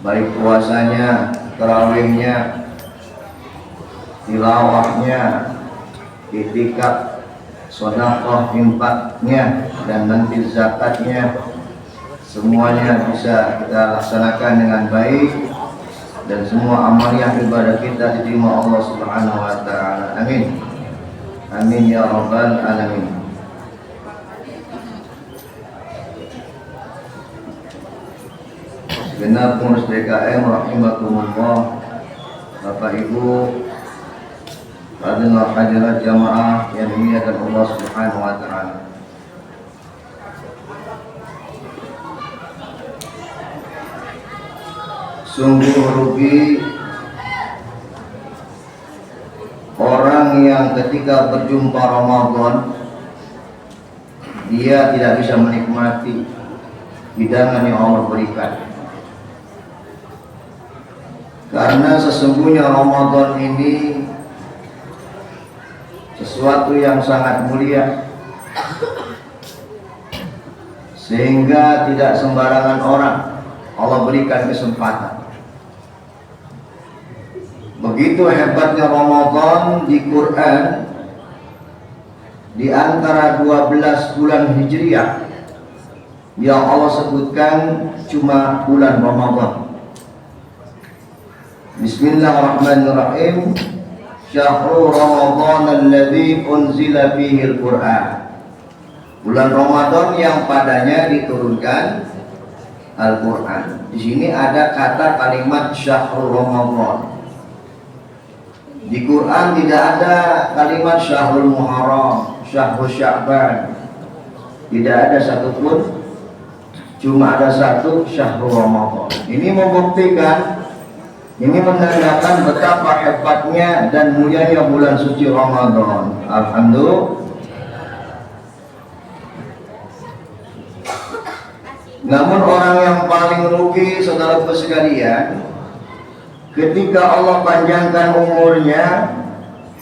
baik puasanya, tarawihnya, tilawahnya, itikaf, sedekah, infaknya, dan nanti zakatnya, semuanya bisa kita laksanakan dengan baik dan semua amaliyah ibadah kita diterima Allah Subhanahu wa taala. Amin. Amin ya rabbal alamin. Genap pengurus DKM rahimakumullah, Bapak Ibu hadirin hadirat jamaah yang dimuliakan Allah Subhanahu wa taala. Sungguh rugi orang yang ketika berjumpa Ramadan dia tidak bisa menikmati hidangan yang Allah berikan. Karena sesungguhnya Ramadan ini sesuatu yang sangat mulia, sehingga tidak sembarangan orang Allah berikan kesempatan. Begitu hebatnya Ramadan di Quran, di antara 12 bulan Hijriah yang Allah sebutkan cuma bulan Ramadan. Bismillahirrahmanirrahim. Syahrul Ramadan alladzi unzila fihi al-Qur'an. Bulan Ramadan yang padanya diturunkan Al-Qur'an. Di sini ada kata kalimat Syahrul Ramadan. Di Quran tidak ada kalimat Syahrul Muharram, Syahrul Sya'ban. Tidak ada satupun, cuma ada satu Syahrul Ramadan. Ini membuktikan, ini menandakan betapa hebatnya dan mulianya bulan suci Ramadan. Alhamdulillah. Namun orang yang paling rugi, saudara sekalian, ketika Allah panjangkan umurnya,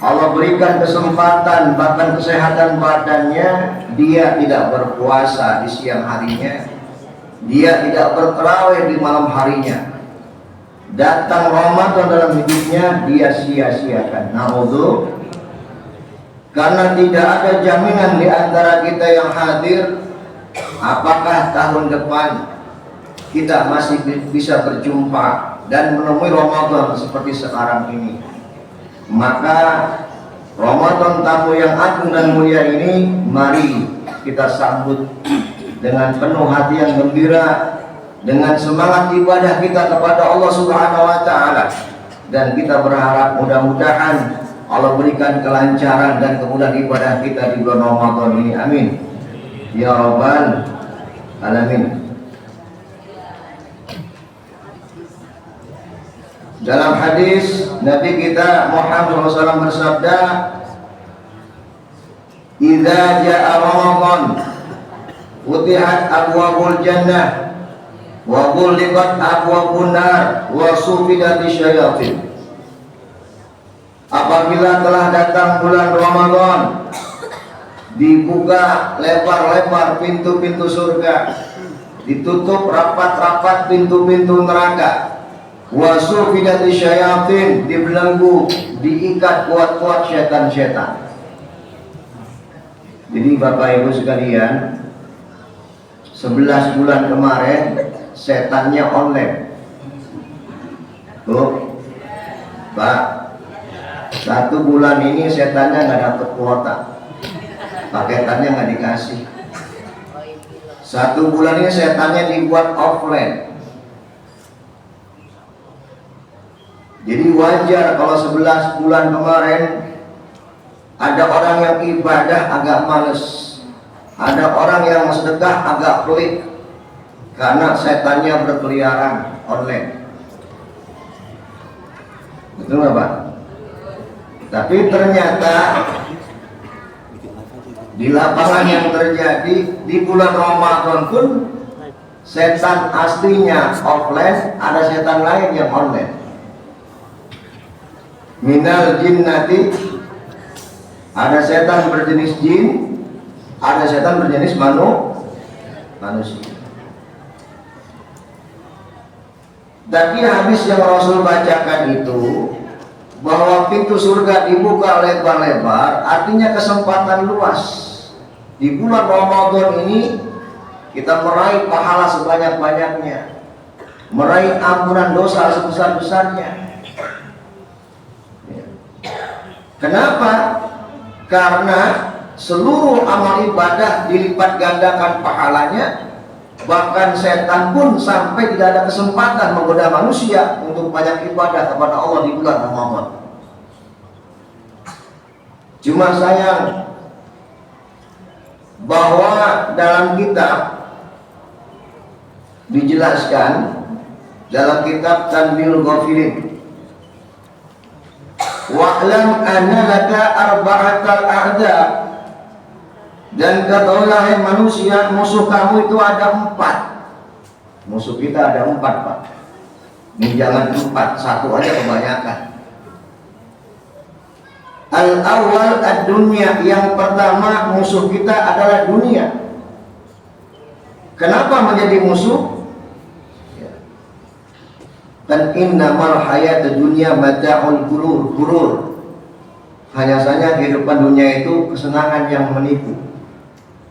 Allah berikan kesempatan bahkan kesehatan badannya, dia tidak berpuasa di siang harinya, dia tidak bertarawih di malam harinya. Datang Ramadan dalam hidupnya dia sia-siakan. Naudzu, karena tidak ada jaminan di antara kita yang hadir apakah tahun depan kita masih bisa berjumpa dan menemui Ramadan seperti sekarang ini. Maka Ramadan tamu yang agung dan mulia ini mari kita sambut dengan penuh hati yang gembira, dengan semangat ibadah kita kepada Allah Subhanahu wa taala, dan kita berharap mudah-mudahan Allah berikan kelancaran dan kemudahan ibadah kita di bulan Ramadan ini. Amin ya rabbal alamin. Dalam hadis Nabi kita Muhammad SAW bersabda, "Idza jaa Ramadan, futihat abwabul jannah wa ghulqat abwabun nar wa sufidat syayatin." Apabila telah datang bulan Ramadan, dibuka lebar-lebar pintu-pintu surga, ditutup rapat-rapat pintu-pintu neraka. Wa sufidat syayatin, dibelenggu, diikat kuat-kuat setan-setan. Jadi Bapak Ibu sekalian, 11 bulan kemarin setannya online. Tuh Pak, 1 bulan ini setannya nggak dapat kuota, paketannya nggak dikasih. 1 bulan ini setannya dibuat offline. Jadi wajar kalau 11 bulan kemarin ada orang yang ibadah agak males, ada orang yang sedekah agak pelit, karena setannya berkeliaran online. Betul nggak Pak? Tapi ternyata di lapangan yang terjadi di bulan Ramadan pun setan aslinya offline, ada setan lain yang online. Minal jinnati, ada setan berjenis jin, ada setan berjenis manusia. Tadi hadis yang Rasul bacakan itu bahwa pintu surga dibuka lebar-lebar, artinya kesempatan luas. Di bulan Ramadan ini kita meraih pahala sebanyak-banyaknya, meraih ampunan dosa sebesar-besarnya. Kenapa? Karena seluruh amal ibadah dilipat gandakan pahalanya. Bahkan setan pun sampai tidak ada kesempatan menggoda manusia untuk banyak ibadah kepada Allah di bulan Ramadan. Cuma sayang bahwa dalam kitab dijelaskan, dalam kitab Tanbihul Ghafilin, wa'lam anna laka arba'atal a'da, dan katakanlah hai manusia, musuh kamu itu ada 4. Musuh kita ada 4, Pak. Ini jangan 4, 1 aja kebanyakan. Al-awwal ad-dunya, yang pertama musuh kita adalah dunia. Kenapa menjadi musuh? Dan innamal hayatud dunya mata'ul ghurur. Hanya saja kehidupan dunia itu kesenangan yang menipu.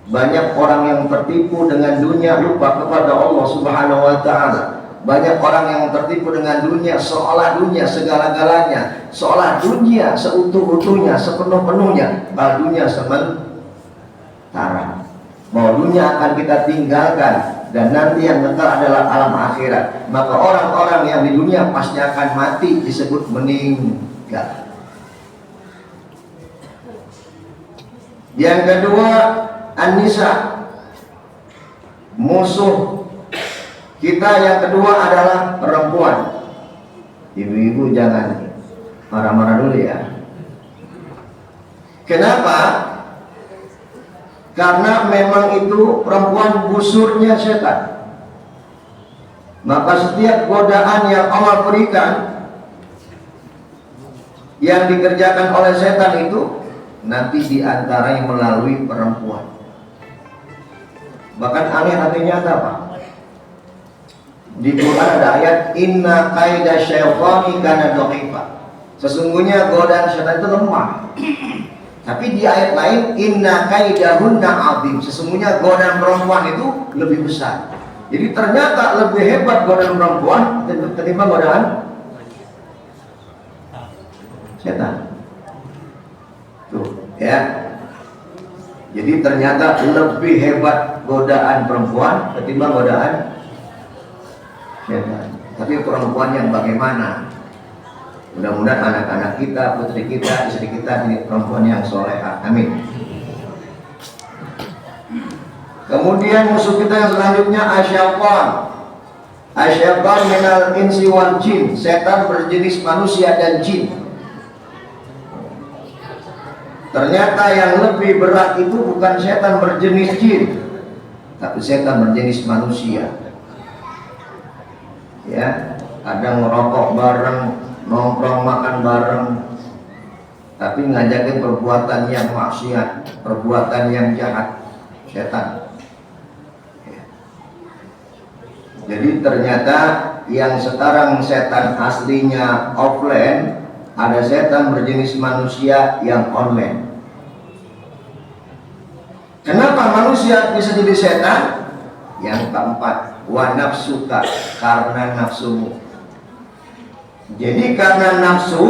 Banyak orang yang tertipu dengan dunia, lupa kepada Allah Subhanahu wa ta'ala. Banyak orang yang tertipu dengan dunia, seolah dunia segala-galanya, seolah dunia seutuh-utuhnya, sepenuh-penuhnya. Bahwa dunia sementara, bahwa dunia akan kita tinggalkan, dan nanti yang kekal adalah alam akhirat. Maka orang-orang yang di dunia pasti akan mati, disebut meninggal. Yang kedua, An-Nisa, musuh kita yang kedua adalah perempuan. Ibu-ibu jangan marah-marah dulu ya. Kenapa? Karena memang itu perempuan busurnya setan. Maka setiap godaan yang Allah berikan, yang dikerjakan oleh setan itu nanti diantaranya melalui perempuan. Bahkan aneh-anehnya apa, Pak? Di Quran ada ayat inna kaida syaitani kana dha'ifa. Sesungguhnya godaan setan itu lemah. Tapi di ayat lain inna kaidahunna 'azim. Sesungguhnya godaan perempuan itu lebih besar. Jadi ternyata lebih hebat godaan perempuan ketimbang godaan setan. Tuh, ya. Jadi ternyata lebih hebat godaan perempuan ketimbang godaan setan. Tapi perempuan yang bagaimana? Mudah-mudahan anak-anak kita, putri kita, istri kita jadi perempuan yang soleha. Amin. Kemudian musuh kita yang selanjutnya asyaitan. Asyaitan minal insi wal jin. Setan berjenis manusia dan jin. Ternyata yang lebih berat itu bukan setan berjenis jin, tapi setan berjenis manusia. Ya, kadang ngerokok bareng, nongkrong makan bareng, tapi ngajakin perbuatan yang maksiat, perbuatan yang jahat, setan. Ya. Jadi ternyata yang sekarang setan aslinya offline, ada setan berjenis manusia yang online. Kenapa manusia bisa jadi setan? Yang keempat, wa nafsuka, karena nafsumu. Jadi karena nafsu,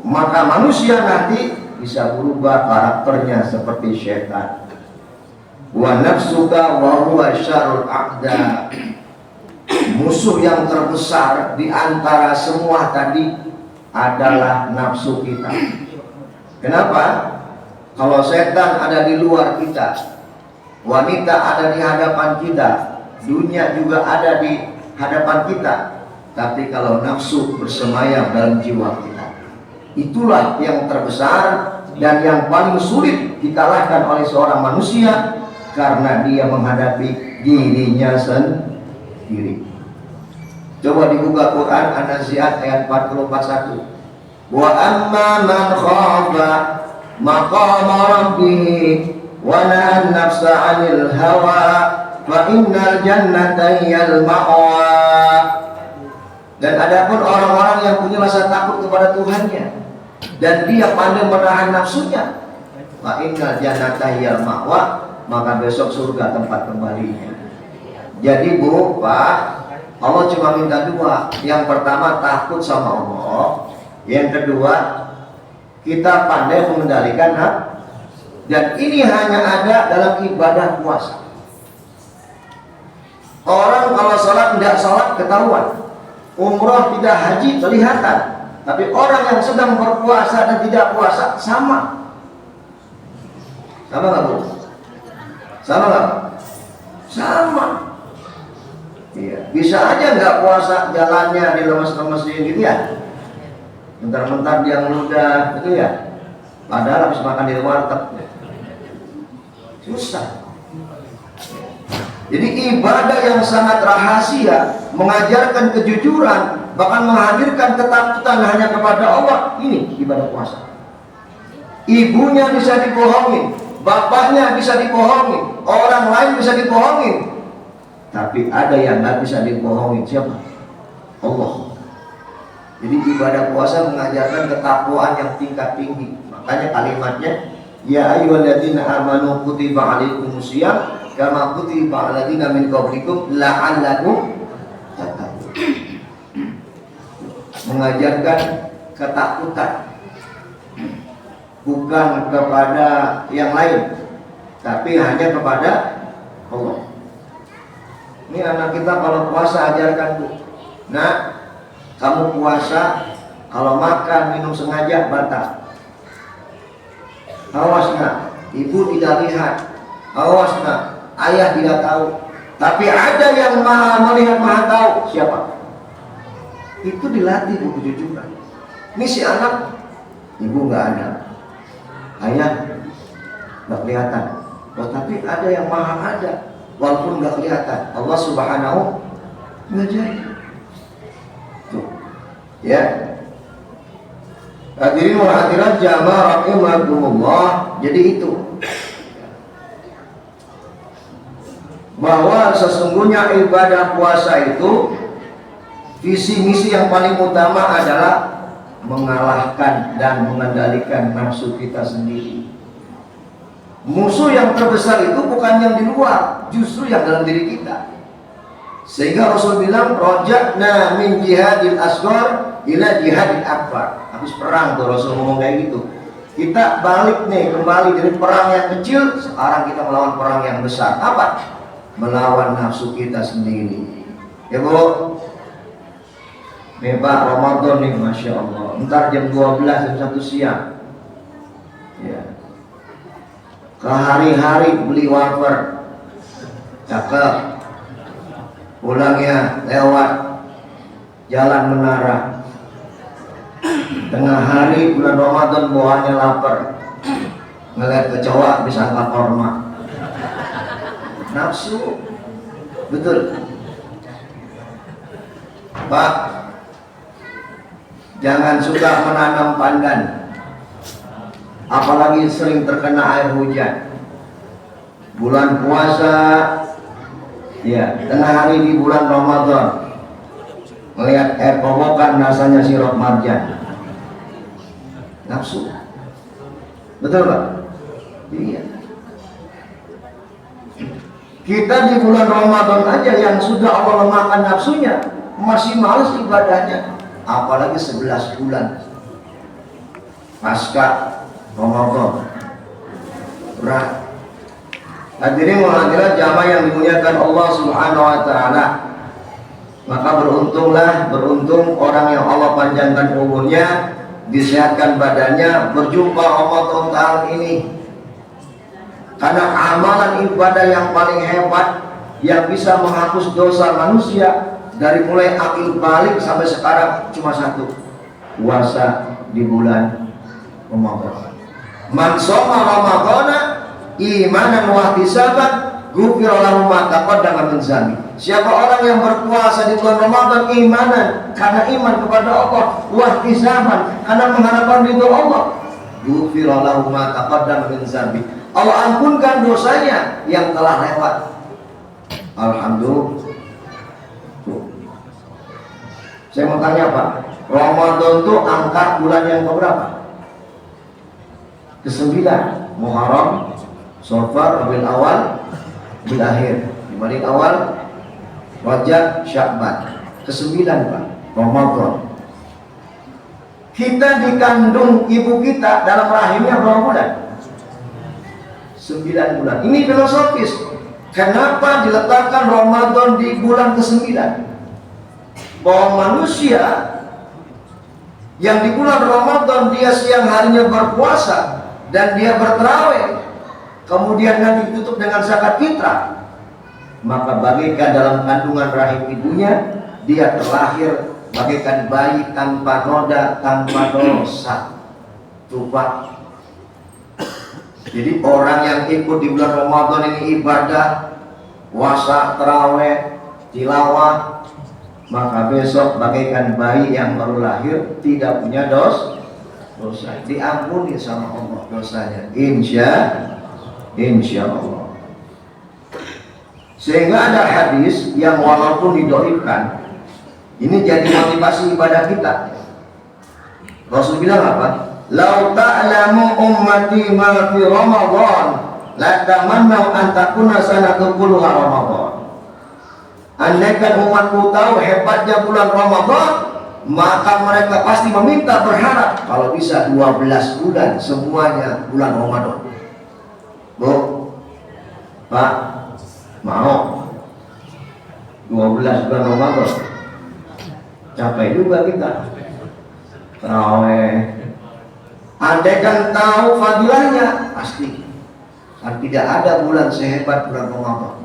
maka manusia nanti bisa berubah karakternya seperti setan. Wa nafsuka wa huwa syarrul a'da. Musuh yang terbesar di antara semua tadi adalah nafsu kita. Kenapa? Kalau setan ada di luar kita, wanita ada di hadapan kita, dunia juga ada di hadapan kita, tapi kalau nafsu bersemayam dalam jiwa kita, itulah yang terbesar dan yang paling sulit dikalahkan oleh seorang manusia, karena dia menghadapi dirinya sendiri. Coba dibuka Quran An-Nazi'at ayat 41. Wa amma man khafa maqama rabbih wa nahan nafsa 'anil hawa fa innal jannata hiyal ma'wa. Dan adapun orang-orang yang punya rasa takut kepada Tuhannya dan dia pandai menahan nafsunya, fa innal jannata hiyal ma'wa, maka besok surga tempat kembalinya. Jadi Bu, Pak, Allah cuma minta dua. Yang pertama takut sama Allah, yang kedua kita pandai mengendalikan nafsu. Dan ini hanya ada dalam ibadah puasa. Orang kalau sholat tidak sholat ketahuan, umroh tidak haji kelihatan. Tapi orang yang sedang berpuasa dan tidak puasa sama. Sama nggak Bu? Sama nggak? Sama. Iya. Bisa aja nggak puasa jalannya dilemes-lemesin gitu ya. Bentar-bentar dia ngeludah gitu ya. Padahal habis makan di warteg. Susah. Jadi ibadah yang sangat rahasia, mengajarkan kejujuran, bahkan menghadirkan ketakutan hanya kepada Allah, ini ibadah puasa. Ibunya bisa dibohongin, bapaknya bisa dibohongin, orang lain bisa dibohongin, tapi ada yang nggak bisa dibohongin, siapa? Allah. Jadi ibadah puasa mengajarkan ketakwaan yang tingkat tinggi. Makanya kalimatnya, ya ayyuhalladzina amanu kutiba alaikumusiyam kama kutiba alal ladzina min qablikum la'allakum tattaqun. Mengajarkan ketakutan bukan kepada yang lain, tapi hanya kepada Allah. Ini anak kita kalau puasa ajarkan Bu. Nah, kamu puasa kalau makan minum sengaja batal. Awas nak, ibu tidak lihat. Awas nak, ayah tidak tahu. Tapi ada yang maha melihat, maha tahu. Siapa? Itu dilatih Bu kejujuran. Ini si anak, ibu nggak ada, ayah nggak kelihatan. Oh, tapi ada yang maha ada, walaupun nggak kelihatan. Allah Subhanahu ngajarin. Tuh, ya. Hadirin wa hadirat jamaah rahimakumullah. Jadi itu bahwa sesungguhnya ibadah puasa itu visi misi yang paling utama adalah mengalahkan dan mengendalikan nafsu kita sendiri. Musuh yang terbesar itu bukan yang di luar, justru yang dalam diri kita. Sehingga Rasul bilang, rojakna min jihadil asghar ila jihadil akbar. Habis perang tuh Rasul ngomong kayak gitu. Kita balik nih, kembali dari perang yang kecil, sekarang kita melawan perang yang besar. Apa? Melawan nafsu kita sendiri. Ya Bu, nih Pak, Ramadan nih, Masya Allah. Ntar jam 12, jam 1 siang ya, ke hari-hari beli wafer, cakep. Pulangnya lewat jalan menara. Tengah hari bulan Ramadan bawaannya lapar, ngeliat kecoa bisa angkat korma. Nafsu, betul Pak. Jangan suka menanam pandan, apalagi sering terkena air hujan. Bulan puasa ya, tengah hari di bulan Ramadan, melihat air kobokan rasanya sirup marjan. Nafsu, betul Pak? Iya. Kita di bulan Ramadan aja yang sudah Allah lemahkan nafsunya, masih malas ibadahnya, apalagi 11 bulan pasca Ramadan. Berat. Hadirin wa hadirat jamaah yang dimuliakan Allah Subhanahu wa taala. Maka beruntung orang yang Allah panjangkan umurnya, disehatkan badannya, berjumpa Ramadan tahun ini. Karena amalan ibadah yang paling hebat yang bisa menghapus dosa manusia dari mulai akil balik sampai sekarang cuma satu, puasa di bulan Ramadan. Man shoma Ramadhana imanan wa ihtisaban ghufira lahu ma taqaddama min dzambi. Siapa orang yang berpuasa di bulan Ramadan imanan, karena iman kepada Allah, wa ihtisaban, karena mengharapkan ridho Allah, ghufira lahu ma taqaddama min dzambi. Allah ampunkan dosanya yang telah lewat. Alhamdulillah. Saya mau tanya Pak, Ramadan itu angka bulan yang keberapa? Ke-9. Muharram, Safar, Rabiul Awal, Rabiul Akhir, Jumadil Awal, Rajab, Sya'ban. Ke-9 Pak, Ramadan. Kita dikandung ibu kita dalam rahimnya berapa bulan? 9 bulan. Ini filosofis. Kenapa diletakkan Ramadan di bulan ke-9? Bahwa manusia yang di bulan Ramadan dia siang harinya berpuasa dan dia berterawih, kemudian nanti ditutup dengan zakat fitrah, maka bagaikan dalam kandungan rahim ibunya dia terlahir bagaikan bayi tanpa noda, tanpa dosa. Coba. Jadi orang yang ikut di bulan Ramadan ini ibadah, puasa, terawih, tilawah, maka besok bagaikan bayi yang baru lahir, tidak punya dosa, diampuni sama Allah dosanya, insya Allah. Sehingga ada hadis yang walaupun didoibkan, ini jadi motivasi ibadah kita. Rasul bilang apa? Lau ta'lamu ummati ma fi Ramadan la tamannau an takuna sanatu kulluha Ramadan. Andaikan umatku tahu hebatnya bulan Ramadan, maka mereka pasti meminta, berharap kalau bisa 12 bulan semuanya bulan Ramadan. Bu, Pak, mau 12 bulan Ramadan? Capai juga kita. Terawih. Andaikan tahu fadilahnya, pasti kan tidak ada bulan sehebat bulan Ramadan.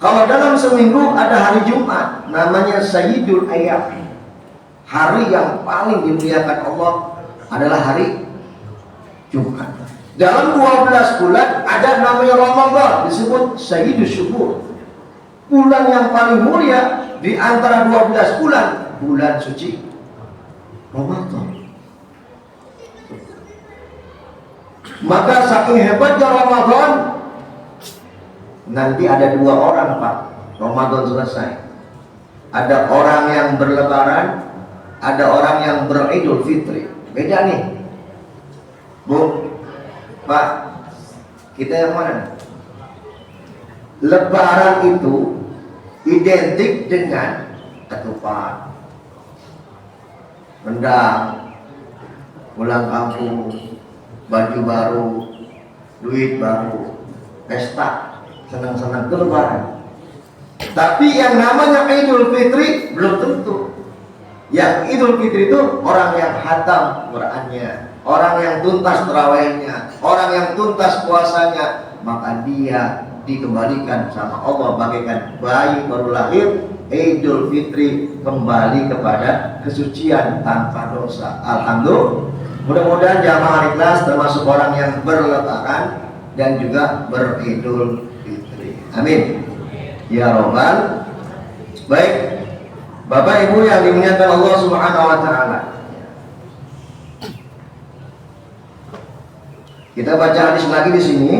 Kalau dalam seminggu ada hari Jumat, namanya Sayyidul Ayyam, hari yang paling dimuliakan Allah adalah hari Jumat. Dalam 12 bulan ada namanya Ramadan, disebut Sayyidul Syukur, bulan yang paling mulia di antara 12 bulan, bulan suci Ramadan. Maka saking hebatnya Ramadan, nanti ada 2 orang Pak, Ramadan selesai. Ada orang yang berlebaran, ada orang yang beridul fitri. Beda nih, Bu, Pak, kita yang mana? Lebaran itu identik dengan ketupat, rendang, pulang kampung, baju baru, duit baru, pesta, senang-senang ke lebaran. Tapi yang namanya Idul Fitri belum tentu. Yang Idul Fitri itu orang yang hatam Qur'annya, orang yang tuntas terawihnya, orang yang tuntas puasanya, maka dia dikembalikan sama Allah bagaikan bayi baru lahir. Idul Fitri kembali kepada kesucian tanpa dosa. Alhamdulillah. Mudah-mudahan jamaah ikhlas termasuk orang yang berlebaran dan juga beridul fitri. Amin. Ya Rabbal. Baik, Bapak Ibu yang dimuliakan Allah Subhanahu wa taala. Kita baca hadis lagi di sini.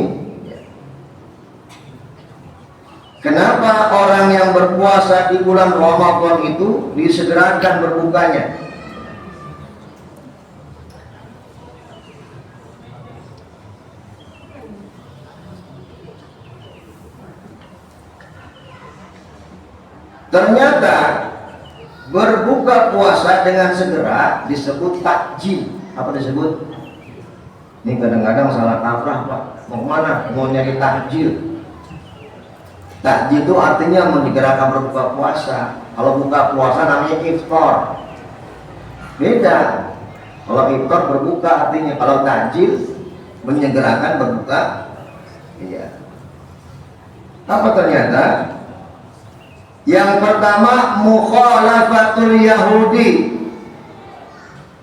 Kenapa orang yang berpuasa di bulan Ramadan itu disegerakan berbukanya? Ternyata berbuka puasa dengan segera disebut takjil. Apa disebut? Ini kadang-kadang salah kaprah Pak. Mau kemana? Mau nyari takjil. Takjil itu artinya menyegerakan berbuka puasa. Kalau buka puasa namanya iftar. Beda. Kalau iftar berbuka artinya, kalau takjil menyegerakan berbuka. Iya. Apa ternyata? Yang pertama, mukhalafatul Yahudi.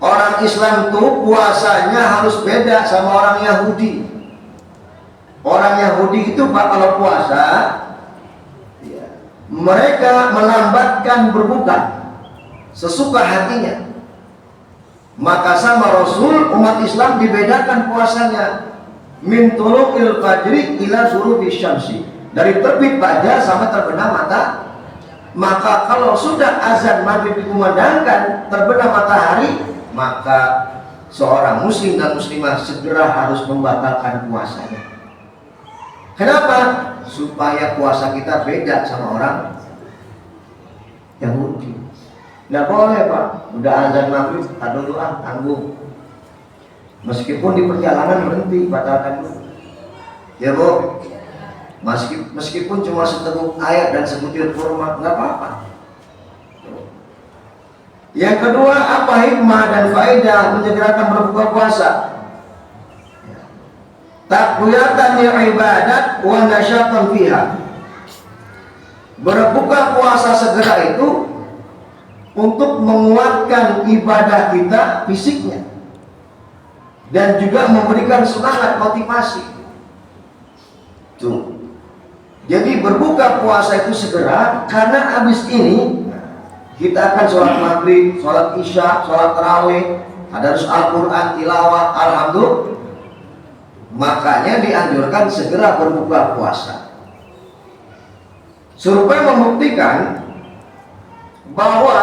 Orang Islam tuh puasanya harus beda sama orang Yahudi. Orang Yahudi itu Pak kalau puasa, ya, mereka melambatkan berbuka sesuka hatinya. Maka sama Rasul, umat Islam dibedakan puasanya min tuluqil fajri ila ghurubi syamsi, dari terbit fajar sampai terbenam Maka kalau sudah azan maghrib dikumandangkan, terbenam matahari, maka seorang muslim dan muslimah segera harus membatalkan puasanya. Kenapa? Supaya puasa kita beda sama orang Yahudi. Nggak boleh Pak, udah azan maghrib, dulu tanggung. Meskipun di perjalanan berhenti, batalkan dulu. Ya Bu, meskipun cuma seteguk air dan sebutir kurma, nggak apa-apa. Yang kedua, apa hikmah dan faedah menyegerakan berbuka puasa? Taqwiyatan li ibadat wa nasyatan fiha. Berbuka puasa segera itu untuk menguatkan ibadah kita fisiknya dan juga memberikan semangat motivasi. Tuh. Jadi berbuka puasa itu segera, karena habis ini kita akan sholat maghrib, sholat isya, sholat tarawih, tadarus Al-Quran, tilawah, alhamdulillah. Makanya dianjurkan segera berbuka puasa. Survei membuktikan bahwa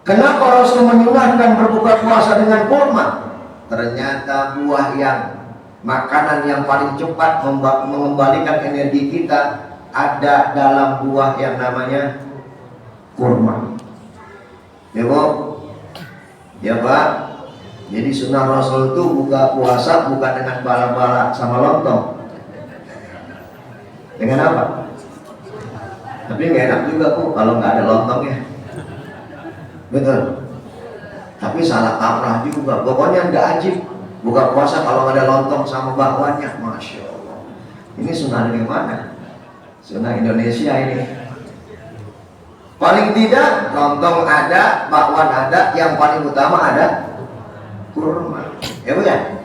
kenapa Rasul menyunahkan berbuka puasa dengan kurma? Ternyata buah yang makanan yang paling cepat mengembalikan energi kita ada dalam buah yang namanya kurma. Ya Bu? Ya Pak? Jadi sunnah Rasul itu buka puasa bukan dengan bala-bala sama lontong. Dengan apa? Tapi nggak enak juga Bu kalau nggak ada lontongnya. Betul. Tapi salah kaprah juga. Pokoknya nggak ajib buka puasa kalau nggak ada lontong sama bakwannya. Masya Allah. Ini sunnah dari mana? Sunnah Indonesia ini. Paling tidak lontong ada, bakwan ada, yang paling utama ada kurma. Ya Bu ya?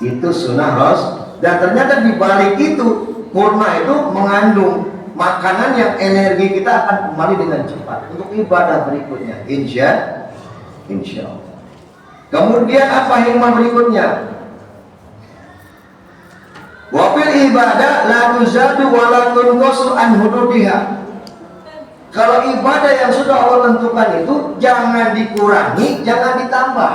Itu sunnah Rasul. Dan ternyata di balik itu kurma itu mengandung makanan yang energi kita akan kembali dengan cepat untuk ibadah berikutnya. Insya Allah. Kemudian apa hikmah berikutnya? Wa fil ibadah la tuzadu wa la tunqasu an hududiha. Kalau ibadah yang sudah Allah tentukan itu jangan dikurangi, jangan ditambah.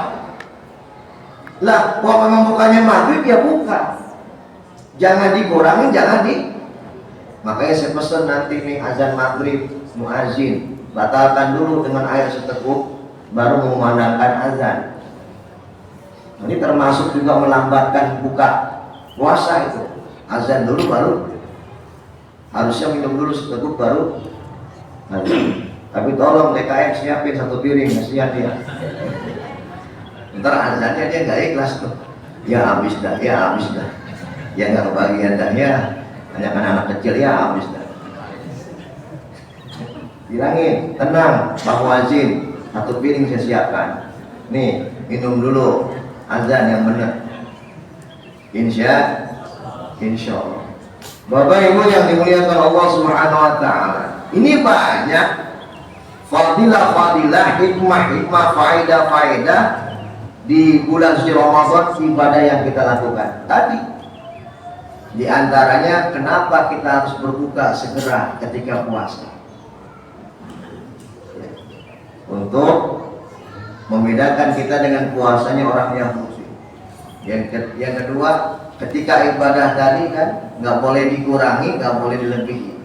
Lah, kok memang bukannya maghrib ya buka. Jangan dikurangi, jangan di. Makanya saya pesan nanti nih azan maghrib, muazin batalkan dulu dengan air seteguk, baru mengumandangkan azan. Ini termasuk juga melambatkan buka puasa itu. Azan dulu baru, harusnya minum dulu seteguk baru azan. Tapi tolong DKM siapin satu piring, kasihan dia. Ntar azannya dia nggak ikhlas tuh. Ya habis dah, ya habis dah. Ya nggak kebagian dah ya. Banyak anak kecil ya habis dah. Bilangin, tenang, Pak Wazin, satu piring saya siapkan. Nih, minum dulu azan yang benar. Insya Allah. Bapak Ibu yang dimuliakan Allah Subhanahu wa taala. Ini banyak fadilah-fadilah, hikmah-hikmah, faedah-faedah di bulan suci Ramadan ibadah yang kita lakukan. Tadi di antaranya kenapa kita harus berbuka segera ketika puasa. Untuk membedakan kita dengan puasanya orang Yahudi. Yang kedua, ketika ibadah tadi kan nggak boleh dikurangi, nggak boleh dilebihi.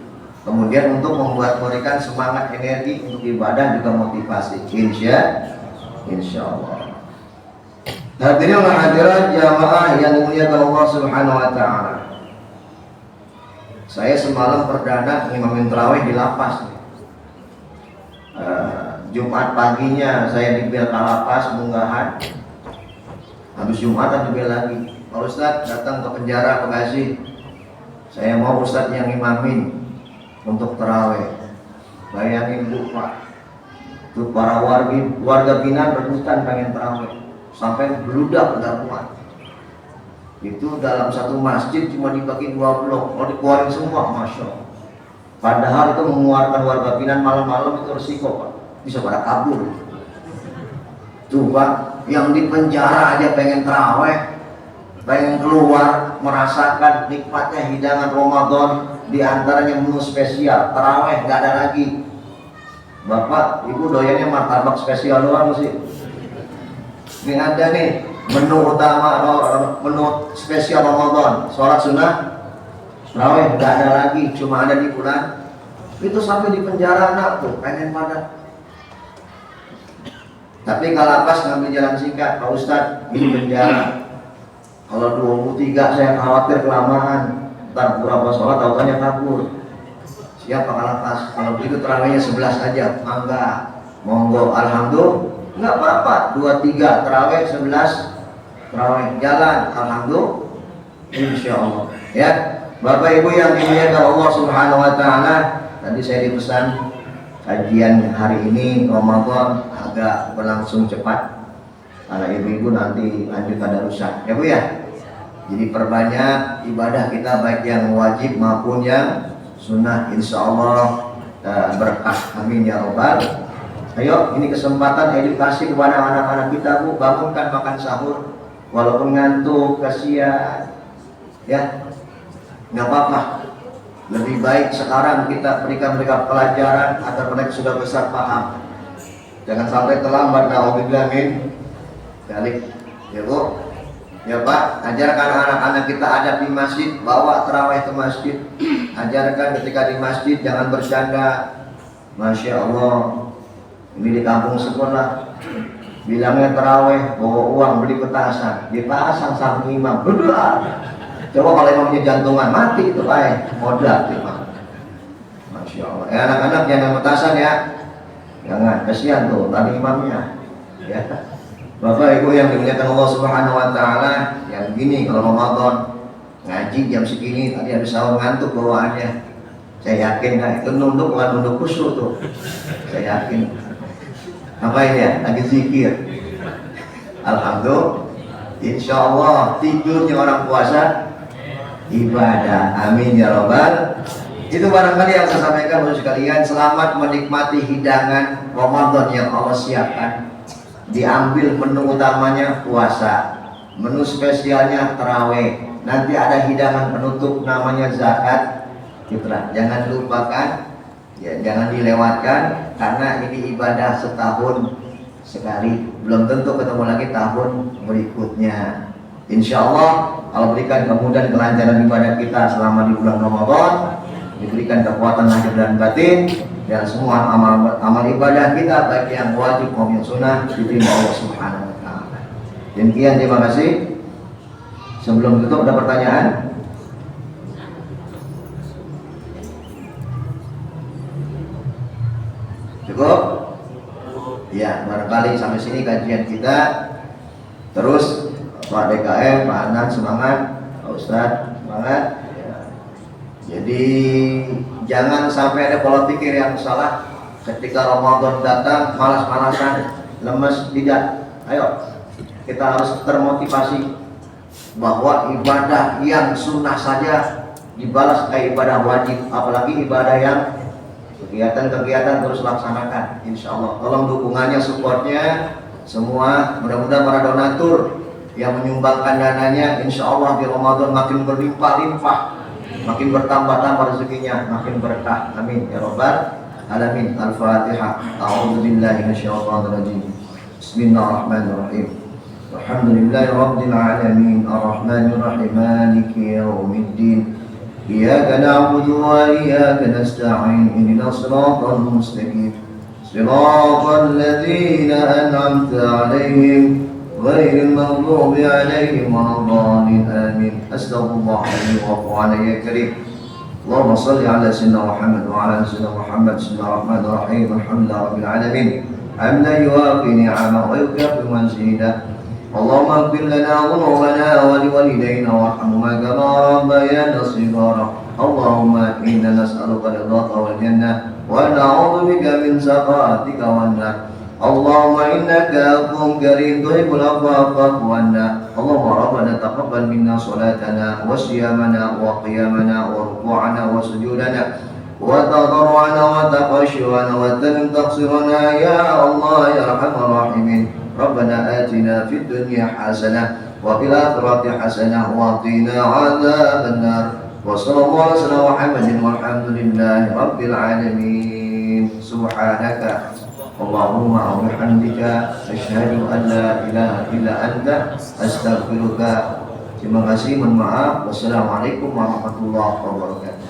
Kemudian untuk membuat mereka semangat energi untuk ibadah juga motivasi. Insya Allah. Hadirin wa hadirat jamaah yang dimuliakan Allah Subhanahu wa taala. Saya semalam perdana ngimamin tarawih di lapas. Jumat paginya saya dibel Kalapas Munggahan. Habis Jumatan dibel lagi. Pak Ustadz datang ke penjara Bekasi. Saya mau Ustadz yang ngimamin untuk tarawih. Bayangin Bu Pak, tuh para warga binaan rebutan pengen tarawih sampai beludak udah kuat. Itu dalam satu masjid cuma dibagi 2 blok, kalau dikeluarin semua, masya Allah. Padahal itu mengeluarkan warga binaan malam-malam itu resiko Pak, bisa pada kabur. Tuh Pak, yang di penjara aja pengen tarawih, pengen keluar merasakan nikmatnya hidangan Ramadan. Di antaranya menu spesial, taraweh nggak ada lagi. Bapak, ibu doyannya martabak spesial doang sih. Ini ada nih menu utama, menu spesial Ramadan, sholat sunnah, taraweh nggak ada lagi, cuma ada di bulan. Itu sampai di penjara anak tuh, pengen pada. Tapi kalau pas ngambil jalan singkat, Pak Ustadz, ini penjara. Kalau 23 saya khawatir kelamaan. Ntar berapa sholat tautannya kabur. Siapa kalapas? Kalau begitu terawihnya 11 aja. Mangga, monggo, alhamdulillah. Nggak apa-apa. 23 terawih 11 terawih jalan, alhamdulillah. Insya Allah. Ya, Bapak Ibu yang dimuliakan Allah Subhanahu Wa Taala. Tadi saya dipesan kajian hari ini Ramadan agak berlangsung cepat. Karena ibu-ibu nanti lanjut pada rusak. Ya Bu ya. Jadi perbanyak ibadah kita baik yang wajib maupun yang sunnah, insya Allah berkah. Amin ya robbal. Ayo, ini kesempatan edukasi kepada anak-anak kita Bu. Bangunkan makan sahur, walaupun ngantuk, kasihan. Ya, nggak apa-apa. Lebih baik sekarang kita berikan mereka pelajaran agar mereka sudah besar paham. Jangan sampai terlambat. Na'udzubillah min dzalik. Ya Bu. Ya Pak, ajarkan anak-anak kita adab di masjid, bawa terawih ke masjid. Ajarkan ketika di masjid jangan bercanda. Masya Allah, ini di kampung sekolah bilangnya terawih, bawa uang beli petasan, dipasang samping imam, berdoa. Coba kalau imamnya jantungan mati itu Pak, modal Pak. Masya Allah. Anak-anak jangan petasan ya, jangan, kasihan tuh tadi imamnya. Ya. Bapak Ibu yang dimuliakan Allah Subhanahu Wa Taala, yang gini kalau Ramadan ngaji jam segini, tadi habis sahur ngantuk bawaannya. Saya yakin itu nunduk bukan nunduk khusyuk tuh. Saya yakin. Apa ini ya? Lagi zikir. Alhamdulillah. Insya Allah tidurnya orang puasa ibadah. Amin ya robbal. Itu barangkali yang saya sampaikan untuk sekalian. Selamat menikmati hidangan Ramadan yang Allah siapkan. Diambil menu utamanya puasa, menu spesialnya tarawih. Nanti ada hidangan penutup namanya zakat fitrah. Jangan lupakan, ya, jangan dilewatkan karena ini ibadah setahun sekali. Belum tentu ketemu lagi tahun berikutnya. Insya Allah Allah berikan kemudahan kelancaran ibadah kita selama di bulan Ramadan, diberikan kekuatan lahir dan batin. Dan semua amal ibadah kita baik yang wajib maupun yang sunnah diterima Allah Subhanahu Wa Taala. Demikian, terima kasih. Sebelum tutup ada pertanyaan? Cukup? Ya, barangkali sampai sini kajian kita. Terus Pak DKM, Pak Anan semangat, Pak Ustadz semangat. Jadi jangan sampai ada pola pikir yang salah ketika Ramadan datang malas-malasan, lemes, tidak. Ayo, kita harus termotivasi bahwa ibadah yang sunnah saja dibalas kayak ibadah wajib, apalagi ibadah yang kegiatan-kegiatan terus laksanakan. Insya Allah, tolong dukungannya, supportnya semua. Mudah-mudahan para donatur yang menyumbangkan dananya, insya Allah di Ramadan makin berlimpah-limpah, makin bertambah-tambah rezekinya, makin berkah. Amin ya robbal alamin. Al-Fatihah. A'udzubillahi minasyaitonir rajim. Bismillahirrahmanirrahim. Alhamdulillahi rabbil alamin. Arrahmanir rahim. Maliki yaumiddin. Iyyaka na'budu wa iyyaka nasta'in. Ihdinas siratal mustaqim. Siratal ladzina an'amta 'alaihim غير المغضوب عليهم ولا الضالين آمين. أستغفر الله لي ولكم وعلى يا كريم. اللهم صل على سيدنا محمد وعلى سيدنا محمد. بسم الله الرحمن الرحيم. الحمد لله رب العالمين حمدا يوافي نعمه ويكافئ مزيدا. اللهم اغفر لنا ذنوبنا ولوالدينا وارحمهما كما ربيانا صغارا. اللهم إنا نسألك رضاك والجنة ونعوذ بك من سخطك والنار. اللهم إنك عفو كريم تحب العفو فاعف عنا. اللهم ربنا تقبل منا صلاتنا وصيامنا وقيامنا وركوعنا وسجودنا وتضرعنا وتخشعنا وتمم تقصيرنا يا الله يا أرحم الراحمين. ربنا آتنا في الدنيا حسنة وفي الآخرة حسنة وقنا عذاب النار. Wa sallallahu alaihi wasallam Muhammadin walhamdulillahi rabbil alamin. Subhanaka Allahumma wa bihamdika asyhadu an la ilaha illa anta astaghfiruka. Terima kasih, mohon maaf. Wassalamualaikum warahmatullahi wabarakatuh.